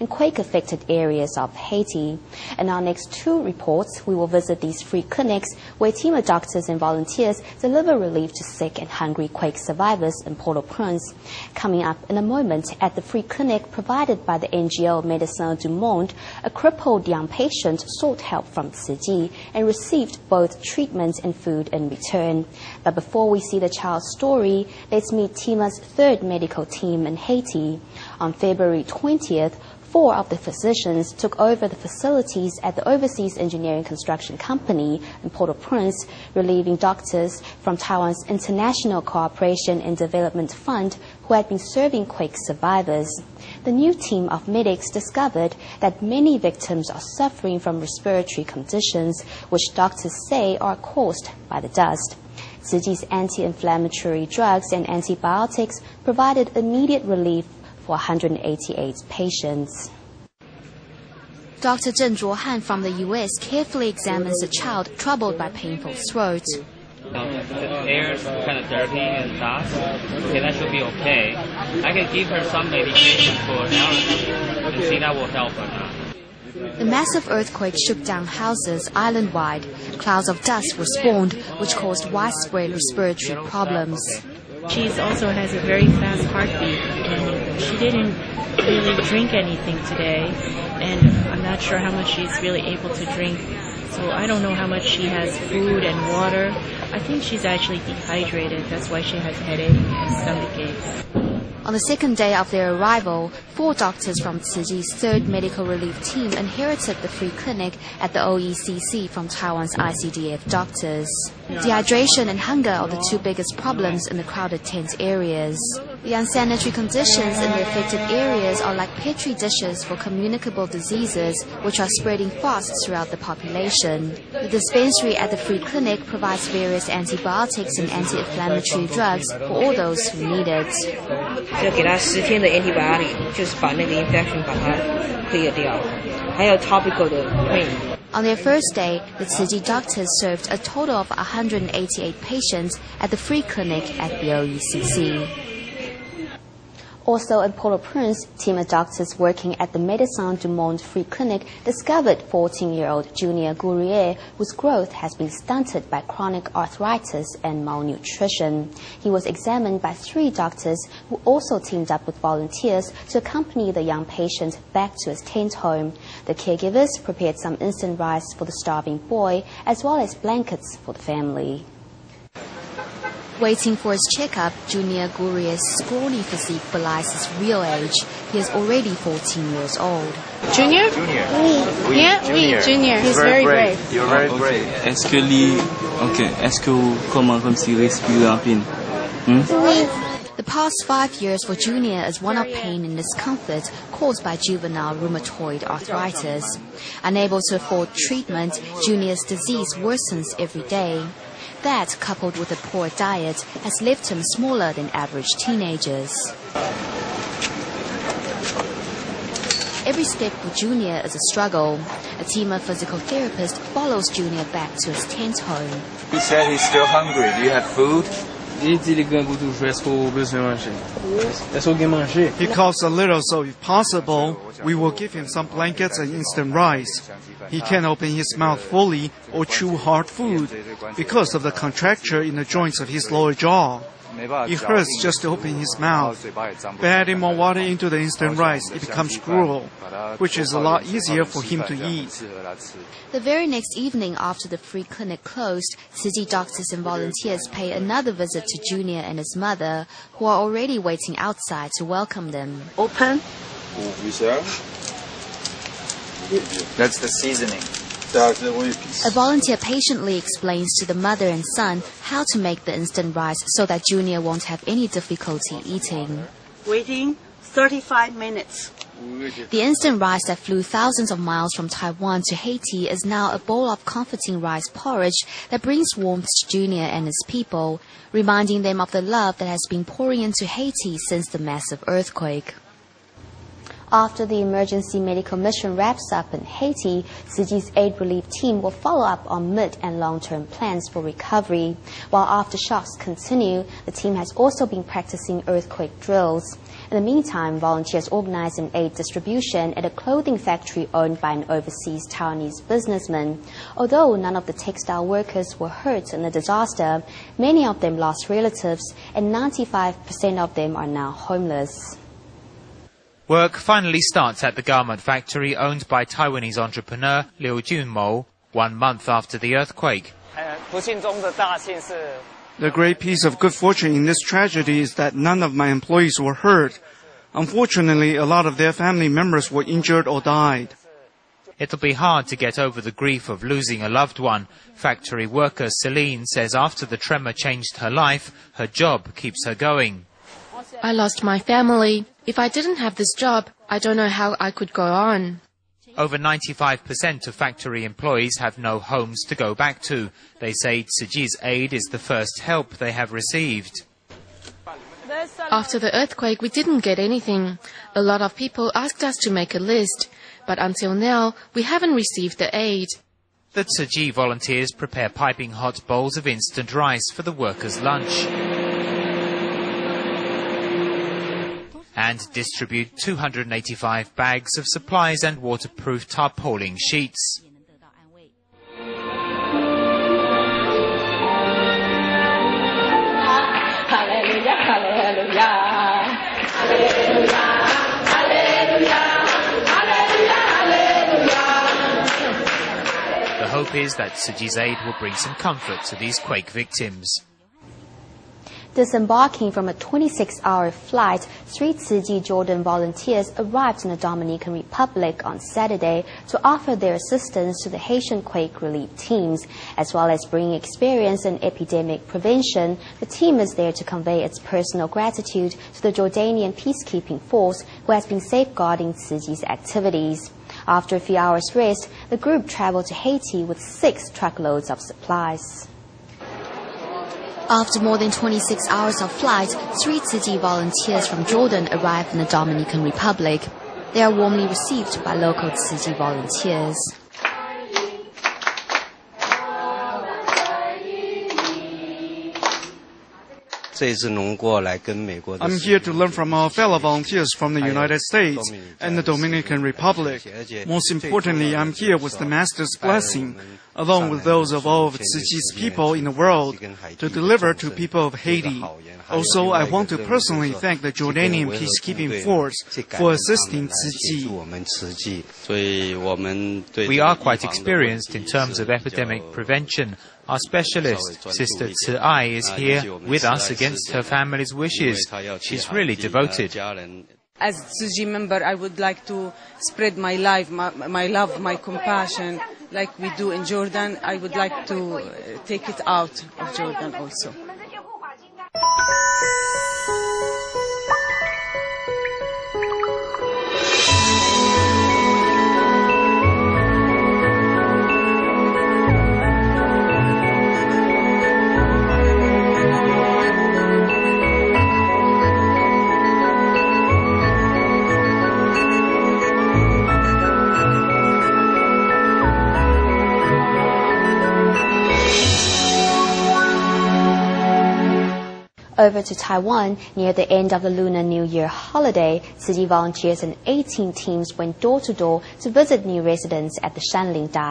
in quake-affected areas of Haiti. In our next 2 reports, we will visit these free clinics where a team of doctors and volunteers deliver relief to sick and hungry quake survivors in Port-au-Prince. Coming up in a moment, at the free clinic provided by the NGO Médecins du Monde, a crippled young patient sought help from Tzu Chi and received both treatment and food in return. But before we see the child's story, let's meet TIMA's 3rd medical team in Haiti. On February 20th, 4 of the physicians took over the facilities at the Overseas Engineering Construction Company in Port-au-Prince, relieving doctors from Taiwan's International Cooperation and Development Fund who had been serving quake survivors. The new team of medics discovered that many victims are suffering from respiratory conditions, which doctors say are caused by the dust. Tzu Chi's anti-inflammatory drugs and antibiotics provided immediate relief for 188 patients. Dr. Zheng Zhuohan from the U.S. carefully examines a child troubled by painful throat. The air is kind of dirty and dust. Okay, that should be okay. I can give her some medication for allergy and see that will help her now. The massive earthquake shook down houses island-wide. Clouds of dust were spawned, which caused widespread respiratory problems. She also has a very fast heartbeat, and she didn't really drink anything today, and I'm not sure how much she's really able to drink, so I don't know how much she has food and water. I think she's actually dehydrated. That's why she has headache and stomach aches. On the second day of their arrival, 4 doctors from Tzu Chi's 3rd medical relief team inherited the free clinic at the OECC from Taiwan's ICDF doctors. Dehydration and hunger are the 2 biggest problems in the crowded tent areas. The unsanitary conditions in the affected areas are like petri dishes for communicable diseases, which are spreading fast throughout the population. The dispensary at the free clinic provides various antibiotics and anti-inflammatory drugs for all those who need it. 就给他10天的 antibiotic， 就是把那个 infection 把它 clear 掉，还有 topical 的 cream。 On their first day, the Tzu Chi doctors served a total of 188 patients at the free clinic at the OECC. Also in Port-au-Prince, team of doctors working at the Médecins du Monde Free Clinic discovered 14-year-old Junior Gourier, whose growth has been stunted by chronic arthritis and malnutrition. He was examined by 3 doctors who also teamed up with volunteers to accompany the young patient back to his tent home. The caregivers prepared some instant rice for the starving boy, as well as blankets for the family. Waiting for his checkup, Junior Gourier's scrawny physique belies his real age. He is already 14 years old. Junior? Junior. Oui. Yeah, Junior. Oui, Junior. He's very brave. You're very brave. Est-ce que comment comme s'il respirait en plein? Oui. The past 5 years for Junior is one of pain and discomfort caused by juvenile rheumatoid arthritis. Unable to afford treatment, Junior's disease worsens every day. That, coupled with a poor diet, has left him smaller than average teenagers. Every step for Junior is a struggle. A team of physical therapists follows Junior back to his tent home. He said he's still hungry. Do you have food? He coughs a little, so if possible, we will give him some blankets and instant rice. He can't open his mouth fully or chew hard food because of the contracture in the joints of his lower jaw. It hurts just to open his mouth. By adding more water into the instant rice, it becomes gruel, which is a lot easier for him to eat. The very next evening after the free clinic closed, Tzu Chi doctors and volunteers pay another visit to Junior and his mother, who are already waiting outside to welcome them. Open. That's the seasoning. A volunteer patiently explains to the mother and son how to make the instant rice so that Junior won't have any difficulty eating. Waiting 35 minutes. The instant rice that flew thousands of miles from Taiwan to Haiti is now a bowl of comforting rice porridge that brings warmth to Junior and his people, reminding them of the love that has been pouring into Haiti since the massive earthquake. After the emergency medical mission wraps up in Haiti, Tzu Chi's aid relief team will follow up on mid- and long-term plans for recovery. While aftershocks continue, the team has also been practicing earthquake drills. In the meantime, volunteers organized an aid distribution at a clothing factory owned by an overseas Taiwanese businessman. Although none of the textile workers were hurt in the disaster, many of them lost relatives, and 95% of them are now homeless. Work finally starts at the garment factory owned by Taiwanese entrepreneur Liu Junmo 1 month after the earthquake. The great piece of good fortune in this tragedy is that none of my employees were hurt. Unfortunately, a lot of their family members were injured or died. It'll be hard to get over the grief of losing a loved one. Factory worker Celine says after the tremor changed her life, her job keeps her going. I lost my family. If I didn't have this job, I don't know how I could go on. Over 95% of factory employees have no homes to go back to. They say Tzu Chi's aid is the first help they have received. After the earthquake, we didn't get anything. A lot of people asked us to make a list, but until now, we haven't received the aid. The Tzu Chi volunteers prepare piping hot bowls of instant rice for the workers' lunch and distribute 285 bags of supplies and waterproof tarpaulin sheets. Hallelujah, hallelujah, hallelujah, hallelujah, hallelujah. The hope is that Tzu Chi's aid will bring some comfort to these quake victims. Disembarking from a 26-hour flight, 3 Tzu Chi Jordan volunteers arrived in the Dominican Republic on Saturday to offer their assistance to the Haitian quake relief teams. As well as bringing experience in epidemic prevention, the team is there to convey its personal gratitude to the Jordanian peacekeeping force who has been safeguarding Tzu Chi's activities. After a few hours' rest, the group traveled to Haiti with 6 truckloads of supplies. After more than 26 hours of flight, 3 Tzu Chi volunteers from Jordan arrived in the Dominican Republic. They are warmly received by local Tzu Chi volunteers. I'm here to learn from our fellow volunteers from the United States and the Dominican Republic. Most importantly, I'm here with the Master's blessing, along with those of all of Tzu Chi's people in the world, to deliver to people of Haiti. Also, I want to personally thank the Jordanian peacekeeping force for assisting Tzu Chi. We are quite experienced in terms of epidemic prevention. Our specialist, Sister Tzu Ai, is here with us against her family's wishes. She's really devoted. As Tzu Chi member, I would like to spread my life, my love, my compassion, like we do in Jordan. I would like to take it out of Jordan also. Over to Taiwan, near the end of the Lunar New Year holiday, Tzu Chi volunteers and 18 teams went door to door to visit new residents at the Shanling Dai